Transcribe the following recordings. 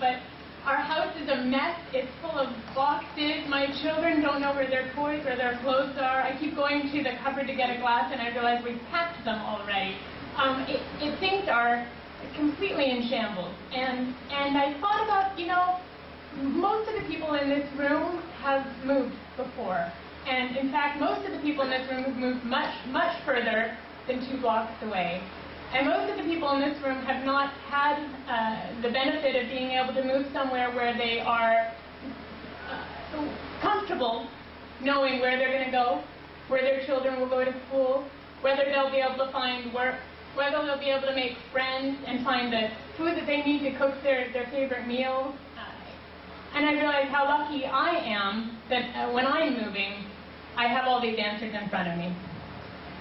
but our house is a mess. It's full of boxes. My children don't know where their toys or their clothes are. I keep going to the cupboard to get a glass, and I realize we've packed them already. Things are completely in shambles. And I thought about, most of the people in this room have moved before. And in fact, most of the people in this room have moved much, much further than 2 blocks away. And most of the people in this room have not had the benefit of being able to move somewhere where they are comfortable knowing where they're going to go, where their children will go to school, whether they'll be able to find work, whether they'll be able to make friends and find the food that they need to cook their favorite meals. And I realize how lucky I am that when I'm moving, I have all these answers in front of me.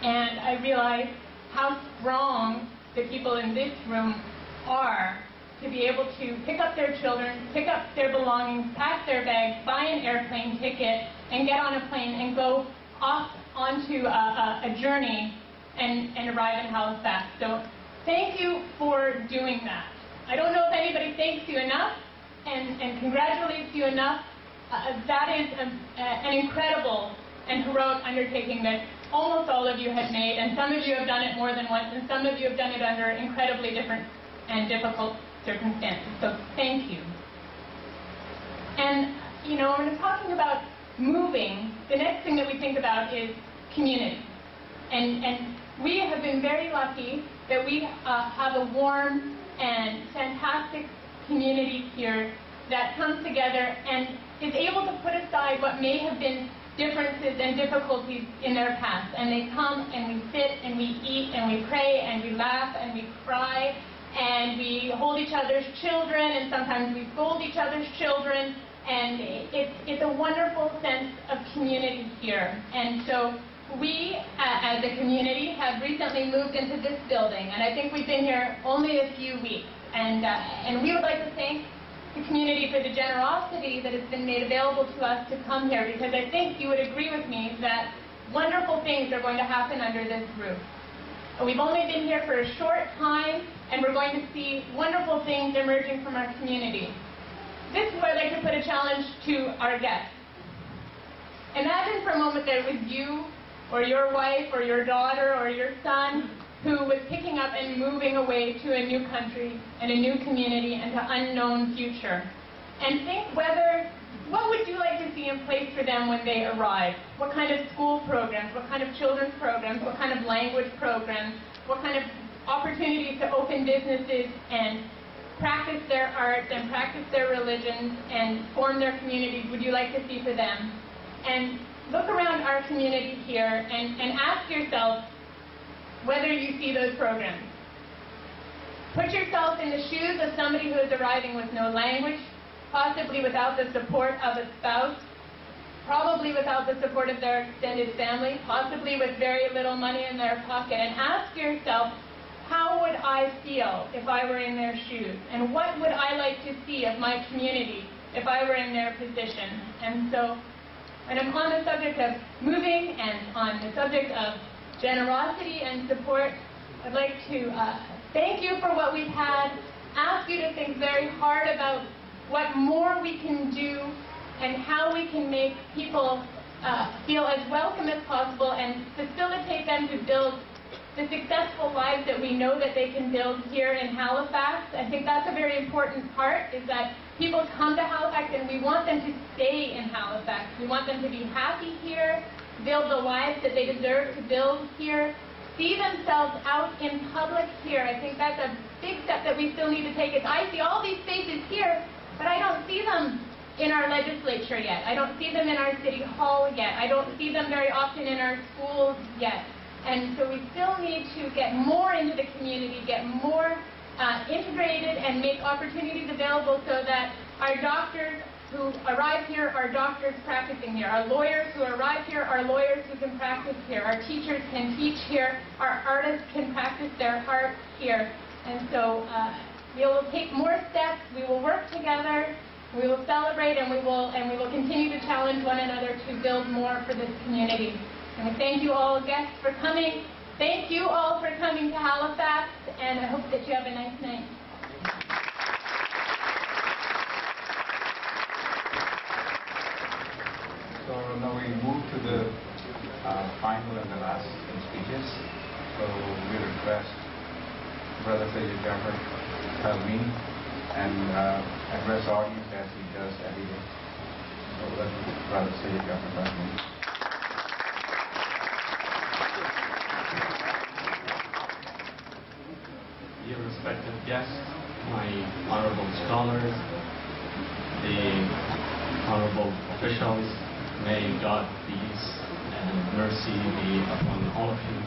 And I realize how strong the people in this room are to be able to pick up their children, pick up their belongings, pack their bags, buy an airplane ticket, and get on a plane and go off onto a journey and arrive in Halifax. So thank you for doing that. I don't know if anybody thanks you enough and congratulates you enough. That is an incredible and heroic undertaking that almost all of you have made, and some of you have done it more than once, and some of you have done it under incredibly different and difficult circumstances. So thank you. And, when I'm talking about moving, the next thing that we think about is community. And we have been very lucky that we have a warm and fantastic community here that comes together and is able to put aside what may have been differences and difficulties in their past. And they come and we sit and we eat and we pray and we laugh and we cry and we hold each other's children and sometimes we scold each other's children. And it's a wonderful sense of community here. And so we, as a community, have recently moved into this building. And I think we've been here only a few weeks. And we would like to thank the community for the generosity that has been made available to us to come here, because I think you would agree with me that wonderful things are going to happen under this roof. We've only been here for a short time, and we're going to see wonderful things emerging from our community. This is where I'd like to put a challenge to our guests. Imagine for a moment that it was you, or your wife, or your daughter, or your son, who was picking up and moving away to a new country and a new community and to unknown future. And think what would you like to see in place for them when they arrive? What kind of school programs, what kind of children's programs, what kind of language programs, what kind of opportunities to open businesses and practice their arts and practice their religions and form their communities would you like to see for them? And look around our community here and ask yourself whether you see those programs. Put yourself in the shoes of somebody who is arriving with no language, possibly without the support of a spouse, probably without the support of their extended family, possibly with very little money in their pocket, and ask yourself, how would I feel if I were in their shoes? And what would I like to see of my community if I were in their position? And so, when I'm on the subject of moving and on the subject of generosity and support, I'd like to thank you for what we've had, ask you to think very hard about what more we can do and how we can make people feel as welcome as possible and facilitate them to build the successful lives that we know that they can build here in Halifax. I think that's a very important part, is that people come to Halifax and we want them to stay in Halifax. We want them to be happy here, build the lives that they deserve to build here, see themselves out in public here. I think that's a big step that we still need to take. I see all these faces here, but I don't see them in our legislature yet. I don't see them in our city hall yet. I don't see them very often in our schools yet. And so we still need to get more into the community, get more integrated and make opportunities available so that our doctors who arrive here are doctors practicing here. Our lawyers who arrive here are lawyers who can practice here. Our teachers can teach here. Our artists can practice their art here. And so we will take more steps. We will work together. We will celebrate, and we will continue to challenge one another to build more for this community. And we thank you all guests for coming. Thank you all for coming to Halifax, and I hope that you have a nice night. to the final and the last speeches. So we request Brother Sayyid Jafar Talmeen and address the audience as he does every day. So let Brother Sayyid Jafar Talmeen. Dear respected guests, my honorable scholars, the honorable officials, may God's peace and mercy be upon all of you.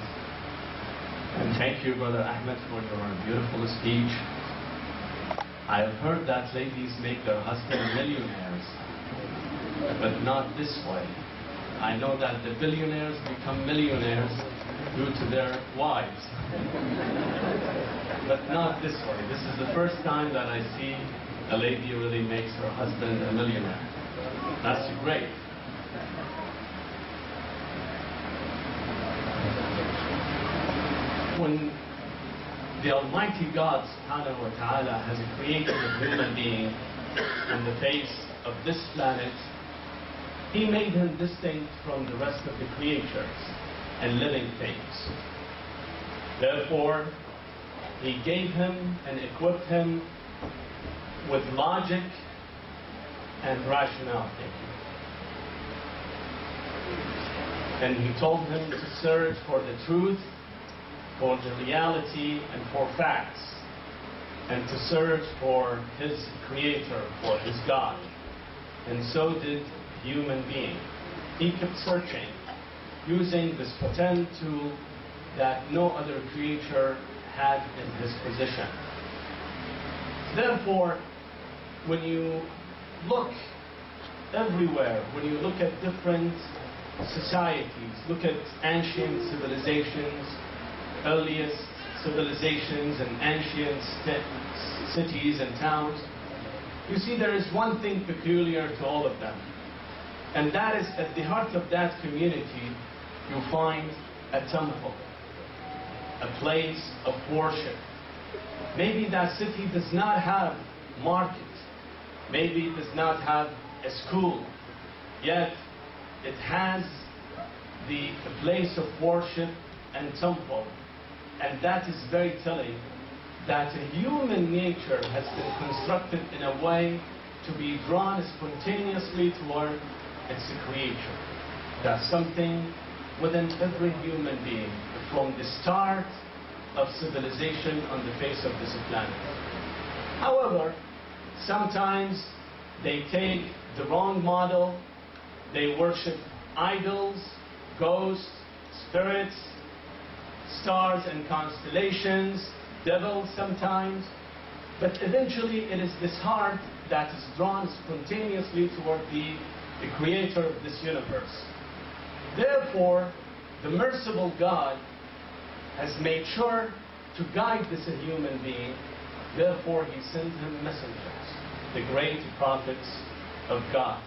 And thank you, Brother Ahmed, for your beautiful speech. I have heard that ladies make their husbands millionaires, but not this way. I know that the billionaires become millionaires due to their wives. But not this way. This is the first time that I see a lady really makes her husband a millionaire. That's great. When the Almighty God subhanahu wa ta'ala has created a human being on the face of this planet, He made him distinct from the rest of the creatures and living things. Therefore, He gave him and equipped him with logic and rational thinking. And He told him to search for the truth, for the reality, and for facts, and to search for his Creator, for his God. And so did the human being. He kept searching, using this potent tool that no other creature had in his possession. Therefore, when you look everywhere, when you look at different societies, look at ancient civilizations, earliest civilizations and ancient cities and towns, you see there is one thing peculiar to all of them. And that is, at the heart of that community, you find a temple, a place of worship. Maybe that city does not have market, maybe it does not have a school, yet it has the place of worship and temple. And that is very telling that human nature has been constructed in a way to be drawn spontaneously toward its creator. That's something within every human being, from the start of civilization on the face of this planet. However, sometimes they take the wrong model, they worship idols, ghosts, spirits, stars and constellations, devils sometimes, but eventually it is this heart that is drawn spontaneously toward the creator of this universe. Therefore, the merciful God has made sure to guide this human being. Therefore, He sent him messengers, the great prophets of God,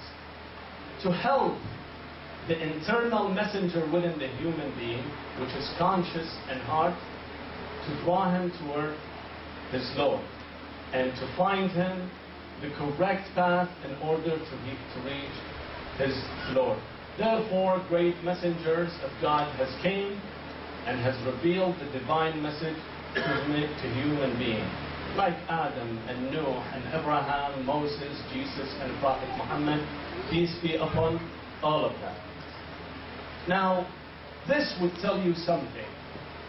to help the internal messenger within the human being, which is conscious and heart, to draw him toward his Lord and to find him the correct path in order to reach his Lord. Therefore, great messengers of God has came and has revealed the divine message to human beings, like Adam and Noah and Abraham, Moses, Jesus, and Prophet Muhammad, peace be upon all of them. Now, this would tell you something,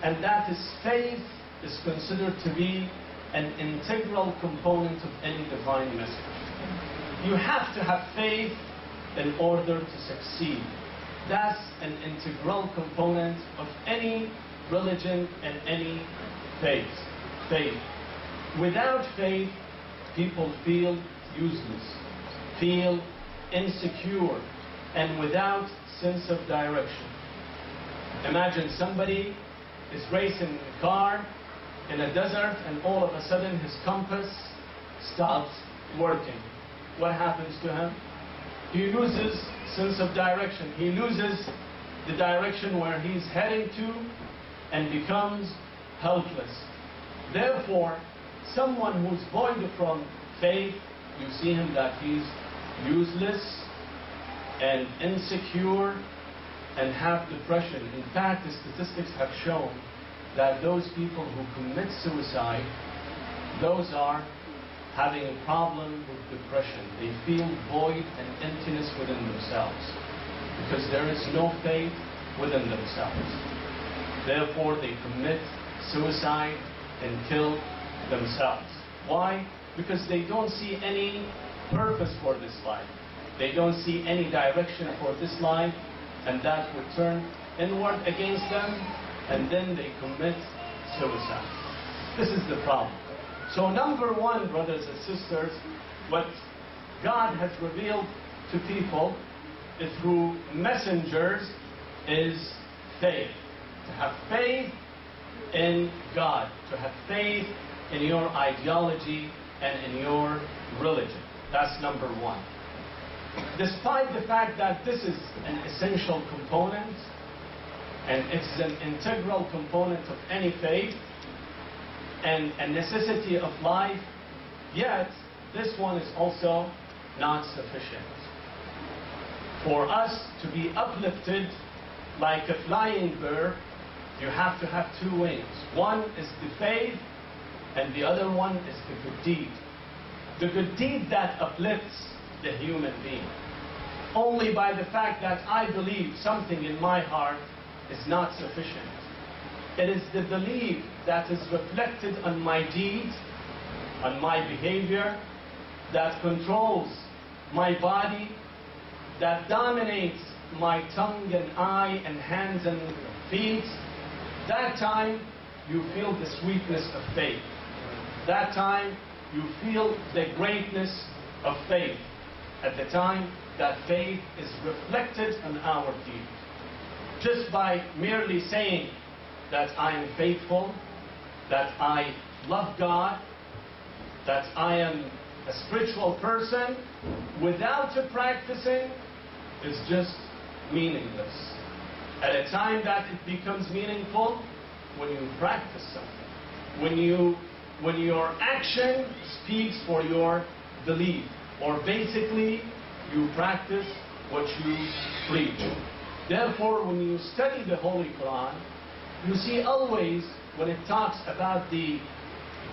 and that is faith is considered to be an integral component of any divine message. You have to have faith in order to succeed. That's an integral component of any religion and any faith. Without faith, people feel useless, feel insecure, and without sense of direction. Imagine somebody is racing a car in a desert and all of a sudden his compass stops working. What happens to him? He loses sense of direction. He loses the direction where he's heading to and becomes helpless. Therefore, someone who's void from faith, you see him that he's useless and insecure and have depression. In fact, the statistics have shown that those people who commit suicide, those are having a problem with depression. They feel void and emptiness within themselves because there is no faith within themselves. Therefore, they commit suicide and kill themselves. Why? Because they don't see any purpose for this life. They don't see any direction for this life, and that would turn inward against them, and then they commit suicide. This is the problem. So number one, brothers and sisters, what God has revealed to people through messengers is faith. To have faith in God, to have faith in your ideology and in your religion. That's number one. Despite the fact that this is an essential component, and it's an integral component of any faith, and a necessity of life, yet this one is also not sufficient. For us to be uplifted like a flying bird, you have to have two wings. One is the faith, and the other one is the good deed. The good deed that uplifts the human being. Only by the fact that I believe something in my heart is not sufficient. It is the belief that is reflected on my deed, on my behavior, that controls my body, that dominates my tongue and eye and hands and feet. That time you feel the sweetness of faith. That time you feel the greatness of faith. At the time that faith is reflected on our deed. Just by merely saying that I am faithful, that I love God, that I am a spiritual person, without practicing, is just meaningless. At a time that it becomes meaningful, when you practice something, when your action speaks for your belief, or basically you practice what you preach. Therefore, when you study the Holy Quran, you see always when it talks about the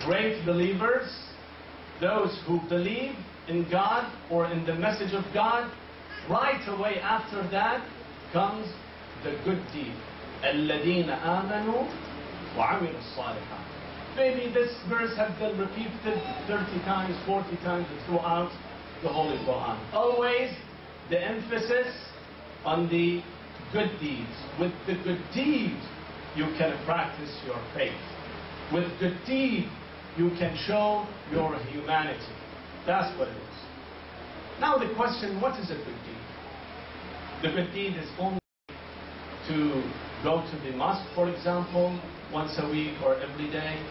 great believers, those who believe in God or in the message of God, right away after that comes the good deed. الَّذِينَ آمَنُوا وَعَمِلُوا الصَّالِحَاتِ. Maybe this verse has been repeated 30 times, 40 times throughout the Holy Quran. Always the emphasis on the good deeds. With the good deed, you can practice your faith. With good deed, you can show your humanity. That's what it is. Now the question, what is a good deed? The good deed is only to go to the mosque, for example, once a week or every day,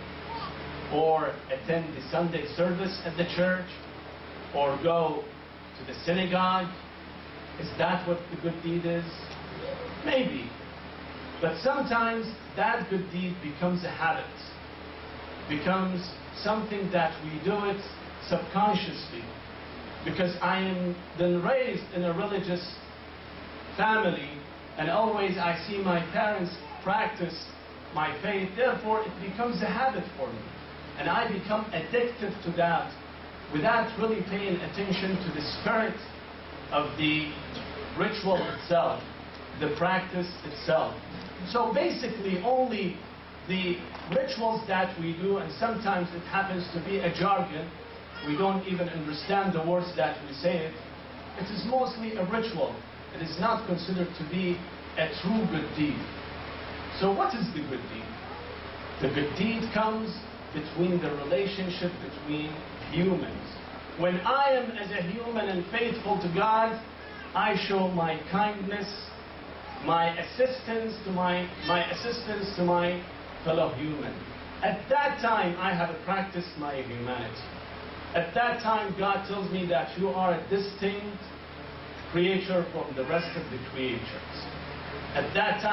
or attend the Sunday service at the church, or go to the synagogue. Is that what the good deed is? Maybe. But sometimes that good deed becomes a habit, becomes something that we do it subconsciously. Because I am then raised in a religious family, and always I see my parents practice my faith, therefore it becomes a habit for me. And I become addicted to that without really paying attention to the spirit of the ritual itself, the practice itself. So basically only the rituals that we do, and sometimes it happens to be a jargon, we don't even understand the words that we say it. It is mostly a ritual. It is not considered to be a true good deed. So what is the good deed? The good deed comes between the relationship between humans. When I am as a human and faithful to God, I show my kindness, my assistance to my fellow human. At that time, I have practiced my humanity. At that time, God tells me that you are a distinct creature from the rest of the creatures. At that time,